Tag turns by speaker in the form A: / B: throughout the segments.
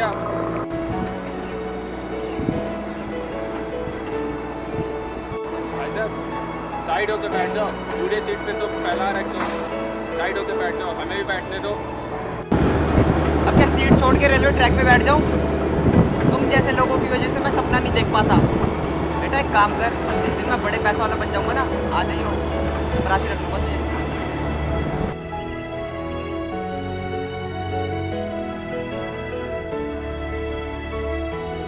A: क्या? भाई साहब साइड होके बैठ जाओ, पूरे सीट पे तो फैला रखे हो, साइड होके बैठ जाओ, हमें भी बैठने दो।
B: अब क्या सीट छोड़ के रेलवे ट्रैक पे बैठ जाऊं? तुम जैसे लोगों की वजह से मैं सपना नहीं देख पाता। बेटा एक काम कर, जिस दिन मैं बड़े पैसा वाला बन जाऊंगा ना, आ जाइयो, चपरासी रख लूंगा तुझे।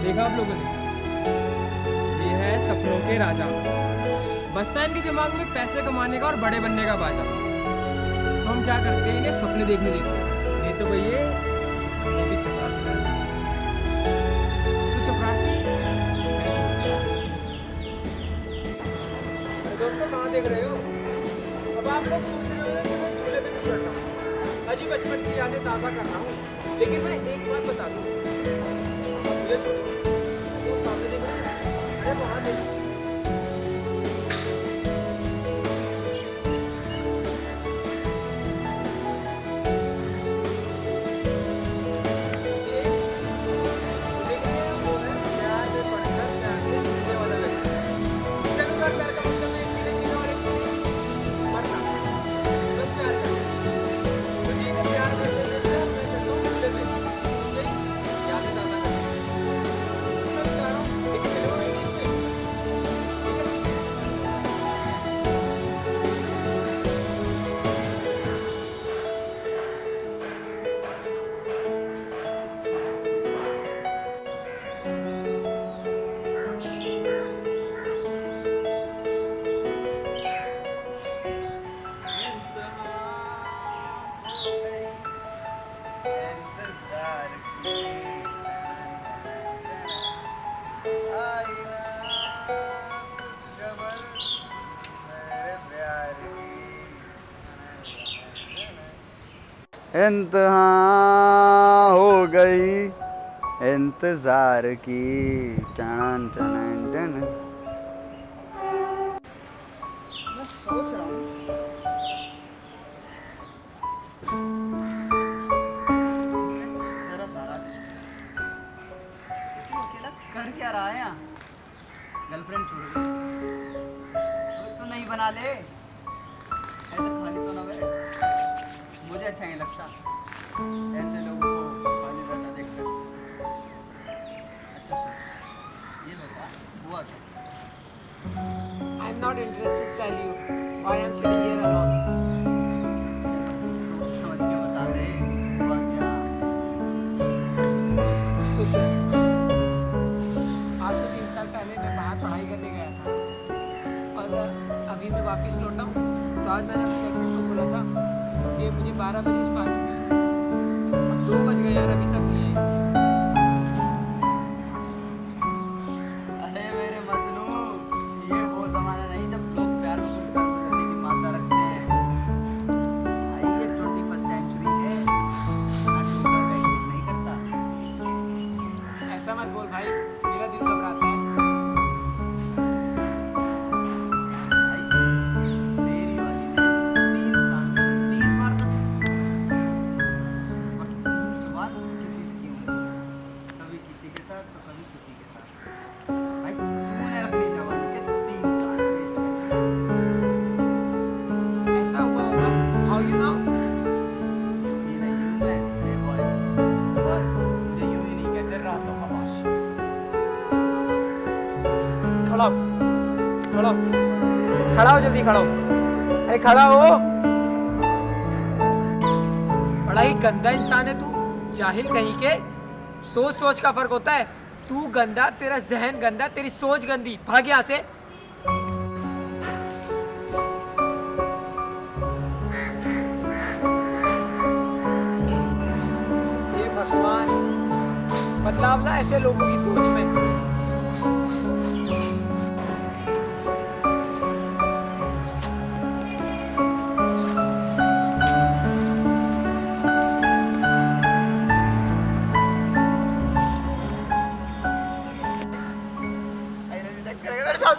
C: देखा आप लोगों ने, ये है सपनों के राजा। बसता है इनके दिमाग में पैसे कमाने का और बड़े बनने का बाजा। तो हम क्या करते हैं, इन्हें सपने देखने देते हैं। नहीं तो भैया हमें भी चपरासी है। तो चपरासी अरे दोस्तों कहाँ देख रहे हो? अब आप लोग सोच रहे हो कि मैं झूले पे नहीं चढ़ रहा हूँ, अजी बचपन की यादें ताज़ा कर रहा हूँ। लेकिन मैं एक बात बता दूँ, मुझे छोड़ो, वो सामने देख रहे हैं, अरे वहाँ देखो।
D: इंतहा हो गई इंतजार की टन टन टन। मैं सोच रहा हूँ तेरा सारा तू अकेला कर क्या रहा है यहाँ? गर्लफ्रेंड छोड़ गई तो नहीं बना ले, ऐसे खाली तो ना बैठ। मुझे अच्छा नहीं लगता ऐसे लोगों को खाली बैठा देखकर। अच्छा सुन, ये बता हुआ क्या?
C: I'm not interested to tell you why I'm sitting here alone.
D: तो समझ के बता दे हुआ क्या?
C: तो सुन, आज से 3 साल पहले मैं बाहर पढ़ाई करने गया था और अभी मैं वापस लौटा हूँ। तो आज मैंने अपनी गर्लफ्रेंड को बोला था कि मुझे 12 बजे इस पार्क में, अब 2 बज गए यार, अभी तक नहीं आई।
D: अरे मेरे मजनू, ये वो जमाना नहीं जब लोग प्यार में कुछ कर गुजरने की माता रखते हैं। ये 21st सेंचुरी है, ना टूटा का एग्जिट नहीं करता।
C: ऐसा मत बोल भाई, मेरा दिल घबराता है।
D: भाई तेरी वाली ने 3 साल में 30 बार तो सेक्स किया और 300 बार किसी से की उम्र, कभी किसी के साथ तो कभी किसी के साथ। भाई तूने अपनी जवानी के 3 साल वेस्ट कर दिए।
C: ऐसा हुआ होगा। How you know?
D: यूं ही नहीं हूं मैं प्ले बॉय, और मुझे यूं ही नहीं कहते रातों का बादशाह।
C: खड़ा हो, खड़ा हो, खड़ा हो, जल्दी खड़ा हो। अरे खड़ा हो। बड़ा ही गंदा इंसान है तू, जाहिल कहीं के। सोच सोच का फर्क होता है। तू गंदा, तेरा जहन गंदा, तेरी सोच गंदी। भाग यहाँ से। हे भगवान, बदलाव ला ऐसे लोगों की सोच में।
D: सेक्स करेगा मेरे साथ?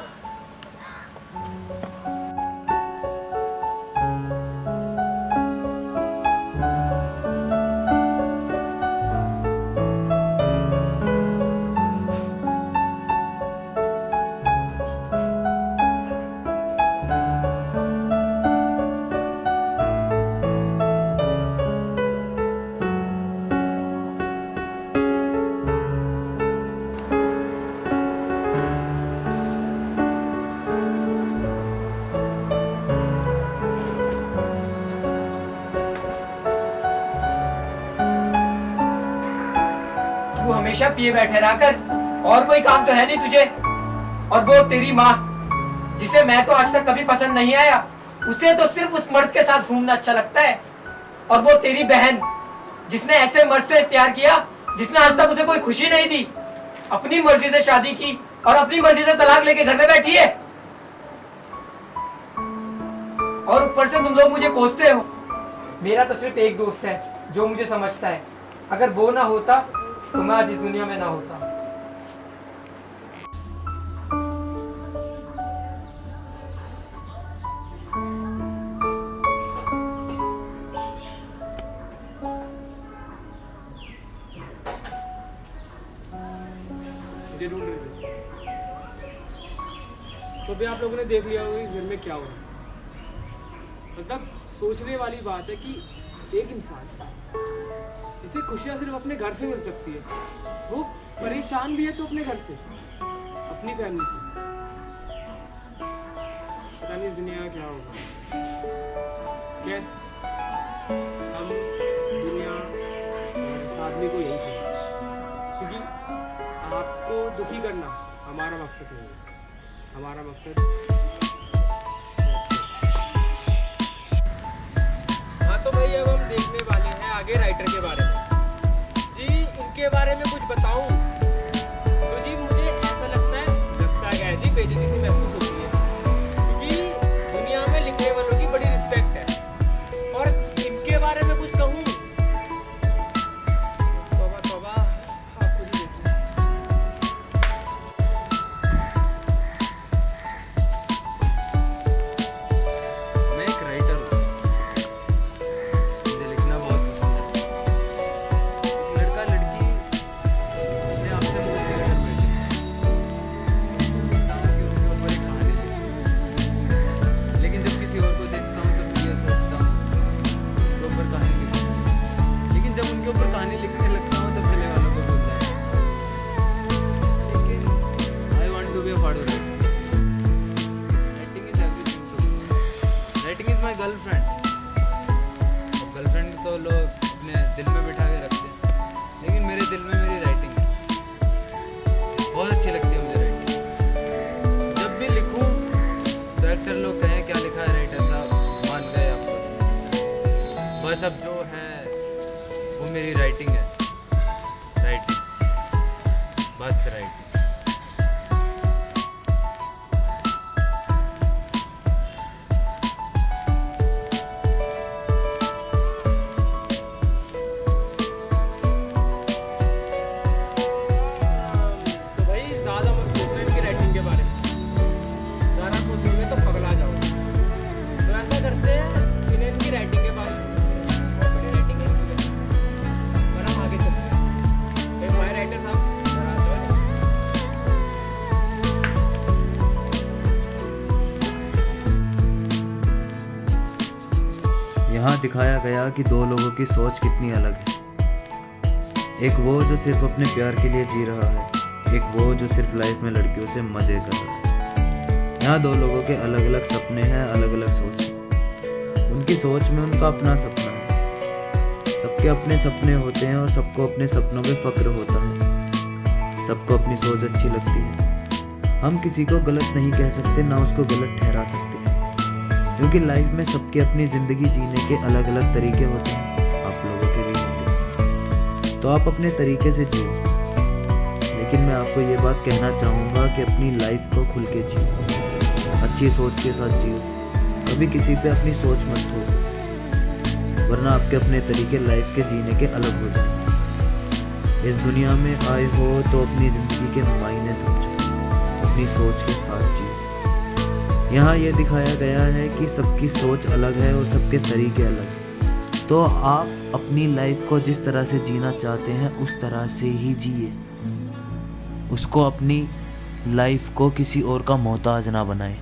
C: हमेशा पिए बैठे रहा कर, और कोई काम तो है नहीं तुझे। और वो तेरी माँ, जिसे मैं तो आज तक कभी पसंद नहीं आया, उसे तो सिर्फ उस मर्द के साथ घूमना अच्छा लगता है। और वो तेरी बहन, जिसने ऐसे मर्द से प्यार किया जिसने आज तक उसे कोई खुशी नहीं दी, अपनी मर्जी से शादी की और अपनी मर्जी से तलाक लेके घर में बैठी है। और ऊपर से तुम लोग मुझे कोसते हो। मेरा तो सिर्फ एक दोस्त है जो मुझे समझता है, अगर वो ना होता तो मैं आज इस दुनिया में ना होता।
E: मुझे ढूंढ रहे थे तो भी आप लोगों ने देख लिया होगा इस घर में क्या हो रहा है। मतलब सोचने वाली बात है कि एक इंसान जिसे खुशियाँ सिर्फ अपने घर से मिल सकती है, वो परेशान भी है तो अपने घर से, अपनी फैमिली से। पता नहीं इस दुनिया में क्या होगा। खैर, हम दुनिया और इस आदमी को यही चाहिए, क्योंकि आपको दुखी करना हमारा मकसद नहीं है। हमारा मकसद तो भाई अब हम देखने वाले हैं आगे राइटर के बारे में। जी इनके बारे में कुछ बताऊं तो जी मुझे ऐसा लगता है जी बेइज्जती सी महसूस होती है, क्योंकि दुनिया में लिखने वालों की बड़ी रिस्पेक्ट है। और इनके बारे में कुछ कहूं, तौबा तौबा, आप खुद ही देखिए।
F: मैं एक राइटर हूँ, मुझे लिखना बहुत पसंद है। एक लड़का लड़की अपने आप से मुझे लेकर बैठे, सोचता हूँ कि उनके ऊपर एक कहानी लिखूं। लेकिन जब किसी और को देखता हूँ तो फिर ये सोचता हूँ उनके ऊपर कहानी लिखूं। लेकिन जब उनके ऊपर कहानी लिखने लगता हूँ तो पहले वालों को भूल जाता हूँ। लेकिन I want to be a part of writing. Writing is everything to me. Writing is my girlfriend. Girlfriend तो लोग अपने दिल में बिठा के रखते हैं, लेकिन मेरे दिल में मेरी राइटिंग है। बहुत अच्छी लगती है मुझे राइटिंग। जब भी लिखूं तो अक्सर लोग कहें क्या लिखा है राइटर साहब, मान गए आपको। बस अब जो है वो मेरी राइटिंग है। राइटिंग, बस राइटिंग।
E: तो भाई ज़्यादा मत सोचना इनकी राइटिंग के बारे में, ज़्यादा सोचोगे तो पगला जाओगे। तो ऐसा करते हैं, इन्हें इनकी राइटिंग के पास छोड़ते हैं। बहुत बड़ी राइटिंग है इनकी वैसे। पर हम आगे चलते हैं। एक हमारे राइटर साहब इधर आ जाओ।
G: यहाँ दिखाया गया कि दो लोगों की सोच कितनी अलग है। एक वो जो सिर्फ अपने प्यार के लिए जी रहा है, एक वो जो सिर्फ लाइफ में लड़कियों से मज़े कर रहा है। यहाँ दो लोगों के अलग अलग सपने हैं, अलग अलग सोच है। उनकी सोच में उनका अपना सपना है। सबके अपने सपने होते हैं और सबको अपने सपनों पे फक्र होता है। सबको अपनी सोच अच्छी लगती है। हम किसी को गलत नहीं कह सकते, ना उसको गलत ठहरा सकते हैं, क्योंकि लाइफ में सबकी अपनी ज़िंदगी जीने के अलग अलग तरीके होते हैं। आप लोगों के भी होंगे, तो आप अपने तरीके से जियो। लेकिन मैं आपको ये बात कहना चाहूँगा कि अपनी लाइफ को खुल के जियो, अच्छी सोच के साथ जियो। कभी किसी पे अपनी सोच मत थोपो, वरना आपके अपने तरीके लाइफ के जीने के अलग हो जाएंगे। इस दुनिया में आए हो तो अपनी ज़िंदगी के मायने समझो, अपनी सोच के साथ जियो। यहाँ ये दिखाया गया है कि सबकी सोच अलग है और सबके तरीके अलग हैं। तो आप अपनी लाइफ को जिस तरह से जीना चाहते हैं उस तरह से ही जिए। उसको, अपनी लाइफ को किसी और का मोहताज ना बनाए।